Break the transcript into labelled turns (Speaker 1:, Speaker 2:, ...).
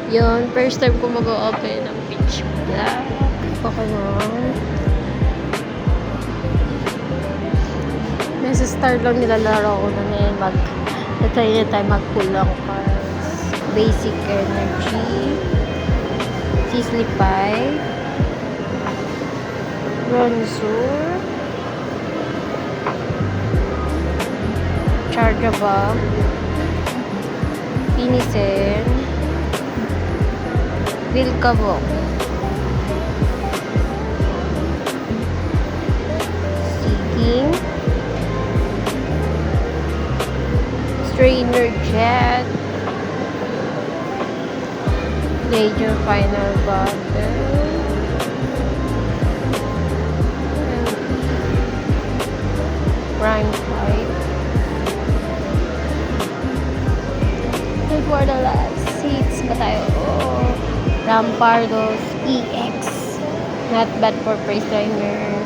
Speaker 1: Yun, first time ko mag-open ng Peach Black. Pokemon. Nasa start lang nilalaro ko na ngayon. Natry na tayo mag-pull ng cards. Basic Energy. Sislipay. Bronzor. Charjabug. Pinisen. Vilcabok. Seeking. Strainer Jet. Major Final Battle. Rank 5. And for the last seats ba tayo? Rampardos EX. Not bad for first timer.